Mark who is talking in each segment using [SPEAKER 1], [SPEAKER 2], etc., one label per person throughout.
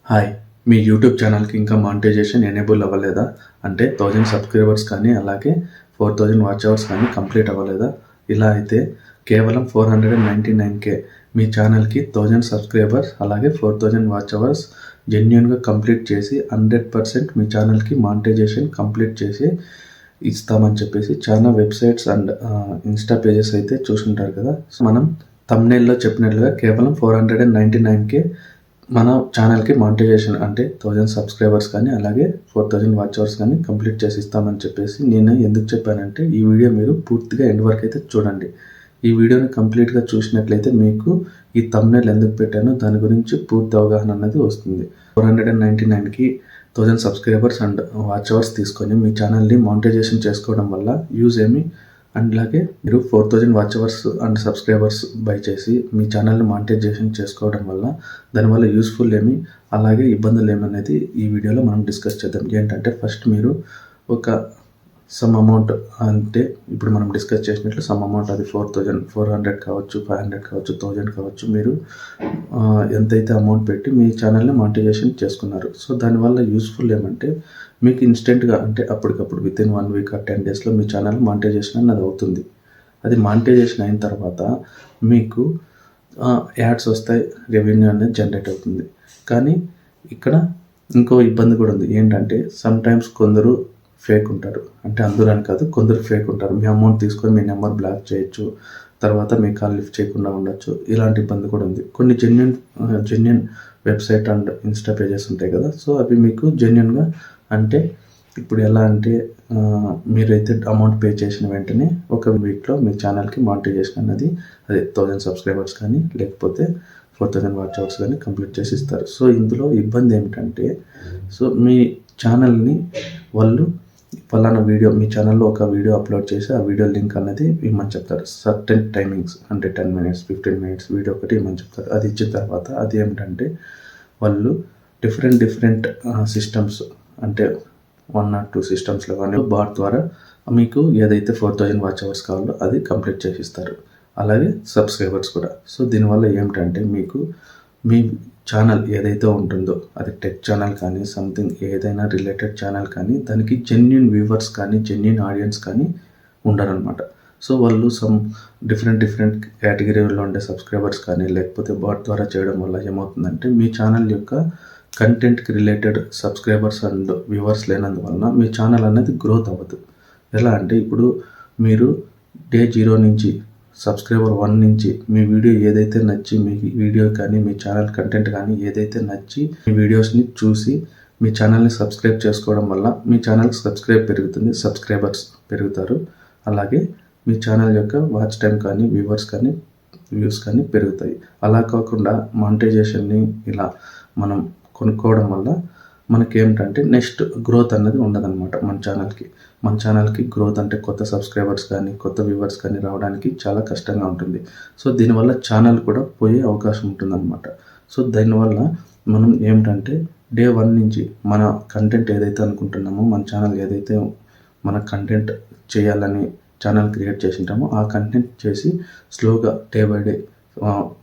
[SPEAKER 1] Hi! మీ YouTube ఛానల్‌కి ఇంకా monetisation enable అవ్వలేదా? అంటే 1000 సబ్‌స్క్రైబర్స్ కానీ, అలాగే 4000 వాచ్ అవర్స్ కానీ కంప్లీట్ అవ్వలేదా? ఇలా అయితే కేవలం 499K మీ ఛానల్‌కి 1000 సబ్‌స్క్రైబర్స్ అలాగే 4000 వాచ్ అవర్స్ జెన్యూన్‌గా కంప్లీట్ చేసి 100% మీ ఛానల్‌కి మానిటైజేషన్ కంప్లీట్ చేసి ఇస్తామని చెప్పేసి చాలా వెబ్‌సైట్స్ అండ్ ఇన్‌స్టా పేజెస్ అయితే చూసుంటారు కదా! సో, మనం థంబ్‌నెయిల్‌లో చెప్పినట్లుగా కేవలం 499K మన ఛానల్‌కి మానిటైజేషన్ అంటే 1000 సబ్‌స్క్రైబర్స్ కానీ, అలాగే 4000 వాచ్ అవర్స్ కానీ కంప్లీట్ చేసి ఇస్తామని చెప్పేసి నేను ఎందుకు చెప్పానంటే, ఈ వీడియో మీరు పూర్తిగా ఎండ్ వరకు అయితే చూడండి. ఈ వీడియోని కంప్లీట్‌గా చూసినట్లయితే మీకు ఈ థంబ్‌నెయిల్ ఎందుకు పెట్టానో దాని గురించి పూర్తి అవగాహన అన్నది వస్తుంది. 499కి 1000 సబ్‌స్క్రైబర్స్ అండ్ వాచ్ అవర్స్ తీసుకొని మీ ఛానల్‌ని మానిటైజేషన్ చేసుకోవడం వల్ల యూజ్ ఏమి? అండ్ అలాగే మీరు 4000 watch hours and subscribers by చేసి మీ ఛానల్‌ని మానిటైజేషన్ చేసుకోవడం వల్ల దానివల్ల యూజ్‌ఫుల్ ఏమి, అలాగే ఇబ్బందులు ఏమనేది ఈ వీడియోలో మనం డిస్కస్ చేద్దాం. ఏంటంటే ఫస్ట్ మీరు ఒక సమ్ అమౌంట్ అంటే ఇప్పుడు మనం డిస్కస్ చేసినట్లు సమ్ అమౌంట్ అది 400 కావచ్చు, 500 కావచ్చు, 1000 కావచ్చు. మీరు ఎంతైతే అమౌంట్ పెట్టి మీ ఛానల్‌ని మానిటైజేషన్ చేసుకున్నారు. సో, దానివల్ల యూజ్‌ఫుల్ ఏమంటే మీకు ఇన్‌స్టెంట్‌గా అంటే అప్పటికప్పుడు వితిన్ 1 వీక్ ఆర్ 10 డేస్‌లో మీ ఛానల్ మానిటైజేషన్ అన్నది అవుతుంది. అది మానిటైజేషన్ అయిన తర్వాత మీకు యాడ్స్ వస్తాయి, రెవెన్యూ అనేది జనరేట్ అవుతుంది. కానీ ఇక్కడ ఇంకో ఇబ్బంది కూడా ఉంది. ఏంటంటే సమ్‌టైమ్స్ కొందరు ఫేక్ ఉంటారు. అంటే అందరూ అని కాదు, కొందరు ఫేక్ ఉంటారు. మీ అమౌంట్ తీసుకొని మీ నెంబర్ బ్లాక్ చేయొచ్చు. తర్వాత మీ కాల్ లిఫ్ట్ చేయకుండా ఉండొచ్చు. ఇలాంటి ఇబ్బంది కూడా ఉంది. కొన్ని genuine website and Insta pages ఉంటాయి కదా! సో, అవి మీకు జెన్యూన్‌గా అంటే ఇప్పుడు ఎలా అంటే మీరైతే అమౌంట్ పే చేసిన వెంటనే ఒక వీక్‌లో మీ ఛానల్‌కి మానిటైజేషన్ అన్నది అదే 1000 సబ్‌స్క్రైబర్స్ కానీ, లేకపోతే 4000 వాచ్ అవర్స్ కానీ కంప్లీట్ చేసి ఇస్తారు. సో, ఇందులో ఇబ్బంది ఏమిటంటే సో, మీ ఛానల్‌ని వాళ్ళు పలానా వీడియో మీ ఛానల్‌లో ఒక వీడియో అప్లోడ్ చేసి ఆ వీడియో లింక్ అనేది ఇమ్మని చెప్తారు. సర్టెన్ టైమింగ్స్ అంటే 10 మినిట్స్, 15 మినిట్స్ వీడియో ఒకటి ఇమ్మని చెప్తారు. అది ఇచ్చిన తర్వాత అది ఏమిటంటే వాళ్ళు డిఫరెంట్ సిస్టమ్స్ అంటే 1 ఆర్ 2 సిస్టమ్స్‌లో కానీ బాట్ ద్వారా మీకు ఏదైతే 4000 వాచ్ అవర్స్ కావాలో అది కంప్లీట్ చేసిస్తారు. అలాగే సబ్‌స్క్రైబర్స్ కూడా. సో, దీనివల్ల ఏమిటంటే మీకు మీ ఛానల్ ఏదైతే ఉంటుందో అది టెక్ ఛానల్ కానీ, సంథింగ్ ఏదైనా రిలేటెడ్ ఛానల్ కానీ దానికి జెన్యూన్ వ్యూవర్స్ కానీ, జెన్యూన్ ఆడియన్స్ కానీ ఉండరనమాట. సో, వాళ్ళు డిఫరెంట్ కేటగిరీలో ఉండే సబ్‌స్క్రైబర్స్ కానీ, లేకపోతే బాట్ ద్వారా చేయడం వల్ల ఏమవుతుందంటే మీ ఛానల్ యొక్క కంటెంట్‌కి రిలేటెడ్ సబ్‌స్క్రైబర్స్ అండ్ వ్యూవర్స్ లేనందువలన మీ ఛానల్ అనేది గ్రోత్ అవ్వదు. ఎలా అంటే ఇప్పుడు మీరు డే 0 నుంచి సబ్‌స్క్రైబర్ 1 నుంచి మీ వీడియో ఏదైతే నచ్చి మీ వీడియో కానీ, మీ ఛానల్ కంటెంట్ కానీ ఏదైతే నచ్చి మీ వీడియోస్‌ని చూసి మీ ఛానల్‌ని సబ్‌స్క్రైబ్ చేసుకోవడం వల్ల మీ ఛానల్‌కి పెరుగుతుంది. సబ్‌స్క్రైబర్స్ పెరుగుతారు. అలాగే మీ ఛానల్ యొక్క వాచ్ టైం కానీ, వ్యూస్ కానీ పెరుగుతాయి. అలా కాకుండా మానిటైజేషన్‌ని ఇలా మనం కొనుక్కోవడం వల్ల మనకేమిటంటే నెక్స్ట్ గ్రోత్ అన్నది ఉండదనమాట మన ఛానల్‌కి గ్రోత్ అంటే కొత్త సబ్‌స్క్రైబర్స్ కానీ, కొత్త వ్యూవర్స్ కానీ రావడానికి చాలా కష్టంగా ఉంటుంది. సో, దీనివల్ల ఛానల్ కూడా పోయే అవకాశం ఉంటుందన్నమాట. సో, దీనివల్ల మనం ఏమిటంటే డే 1 నుంచి మన కంటెంట్ ఏదైతే అనుకుంటున్నామో, మన ఛానల్ ఏదైతే మన కంటెంట్ చేయాలని ఛానల్ క్రియేట్ చేసుంటామో ఆ కంటెంట్ చేసి స్లోగా డే బై డే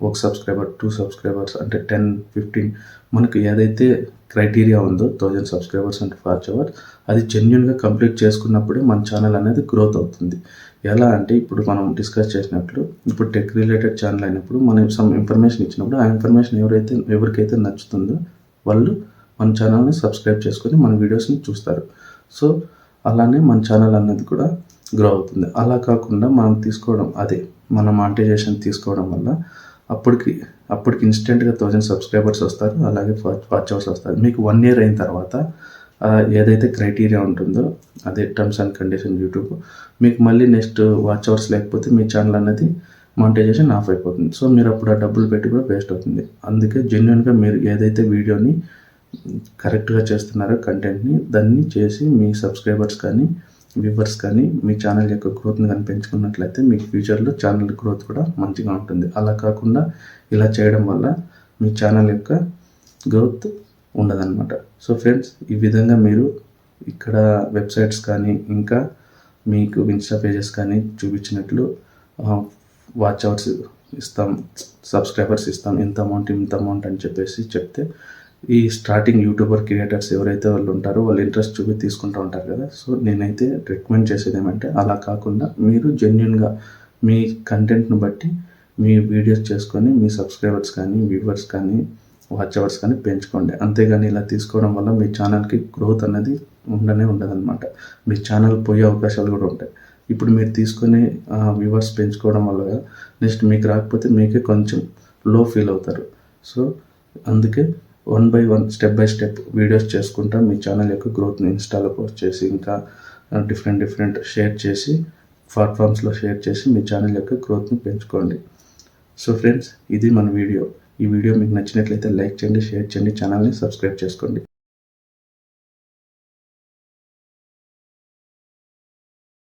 [SPEAKER 1] ఒక సబ్‌స్క్రైబర్, 2 సబ్‌స్క్రైబర్స్ అంటే 10, 15 మనకు ఏదైతే క్రైటీరియా ఉందో 1000 సబ్‌స్క్రైబర్స్ అండ్ వాచ్ అవర్స్ అది జెన్యూన్‌గా కంప్లీట్ చేసుకున్నప్పుడే మన ఛానల్ అనేది గ్రోత్ అవుతుంది. ఎలా అంటే ఇప్పుడు మనం డిస్కస్ చేసినట్లు ఇప్పుడు టెక్ రిలేటెడ్ ఛానల్ అయినప్పుడు మనం సమ్ ఇన్ఫర్మేషన్ ఇచ్చినప్పుడు ఆ ఇన్ఫర్మేషన్ ఎవరికైతే నచ్చుతుందో వాళ్ళు మన ఛానల్‌ని సబ్‌స్క్రైబ్ చేసుకొని మన వీడియోస్‌ని చూస్తారు. సో, అలానే మన ఛానల్ అన్నది కూడా గ్రో అవుతుంది. అలా కాకుండా మనం మానిటైజేషన్ తీసుకోవడం వల్ల అప్పటికి ఇన్‌స్టెంట్‌గా 1000 సబ్‌స్క్రైబర్స్ వస్తారు. అలాగే వాచ్ అవర్స్ వస్తారు. మీకు 1 ఇయర్ అయిన తర్వాత ఏదైతే క్రైటీరియా ఉంటుందో అదే టర్మ్స్ అండ్ కండిషన్ యూట్యూబ్ మీకు మళ్ళీ నెక్స్ట్ వాచ్ అవర్స్ లేకపోతే మీ ఛానల్ అనేది మానిటైజేషన్ ఆఫ్ అయిపోతుంది. సో, మీరు అప్పుడు ఆ డబ్బులు పెట్టి కూడా వేస్ట్ అవుతుంది. అందుకే జెన్యూన్‌గా మీరు ఏదైతే వీడియోని కరెక్ట్‌గా చేస్తున్నారో కంటెంట్‌ని దాన్ని చేసి మీ సబ్‌స్క్రైబర్స్ కానీ, వ్యూవర్స్ కానీ మీ ఛానల్ యొక్క గ్రోత్‌ని కానీ పెంచుకున్నట్లయితే మీకు ఫ్యూచర్‌లో ఛానల్ గ్రోత్ కూడా మంచిగా ఉంటుంది. అలా కాకుండా ఇలా చేయడం వల్ల మీ ఛానల్ యొక్క గ్రోత్ ఉండదన్నమాట. సో, ఫ్రెండ్స్ ఈ విధంగా మీరు ఇక్కడ వెబ్‌సైట్స్ కానీ, ఇంకా మీకు ఇన్‌స్టా పేజెస్ కానీ చూపించినట్లు వాచ్ అవర్స్ ఇస్తాం, సబ్‌స్క్రైబర్స్ ఇస్తాం, ఇంత అమౌంట్ అని చెప్పేసి చెప్తే ఈ స్టార్టింగ్ యూట్యూబర్ క్రియేటర్స్ ఎవరైతే వాళ్ళు ఉంటారో వాళ్ళు ఇంట్రెస్ట్ చూపి తీసుకుంటూ ఉంటారు కదా. సో నేనైతే రికమెండ్ చేసేది ఏమంటే అలా కాకుండా మీరు జెన్యున్గా మీ కంటెంట్ను బట్టి మీ వీడియోస్ చేసుకొని మీ సబ్స్క్రైబర్స్ కానీ వ్యూవర్స్ కానీ వాచ్ అవర్స్ కానీ పెంచుకోండి. అంతేగాని ఇలా తీసుకోవడం వల్ల మీ ఛానల్కి గ్రోత్ అనేది ఉండదన్నమాట. మీ ఛానల్ పోయే అవకాశాలు కూడా ఉంటాయి. ఇప్పుడు మీరు తీసుకొని వ్యూవర్స్ పెంచుకోవడం వల్ల నెక్స్ట్ మీకు రాకపోతే మీకే కొంచెం లో ఫీల్ అవుతారు. సో అందుకే 1 by 1 step by step videos చేసుకుంటా మీ ఛానల్ యొక్క గ్రోత్ని ఇన్స్టాలో పోస్ట్ చేసి ఇంకా డిఫరెంట్ షేర్ చేసి ప్లాట్ఫామ్స్లో షేర్ చేసి మీ ఛానల్ యొక్క గ్రోత్ని పెంచుకోండి. సో ఫ్రెండ్స్, ఇది మన వీడియో. ఈ వీడియో మీకు నచ్చినట్లయితే లైక్ చేయండి, షేర్ చేయండి, ఛానల్ని సబ్స్క్రైబ్ చేసుకోండి.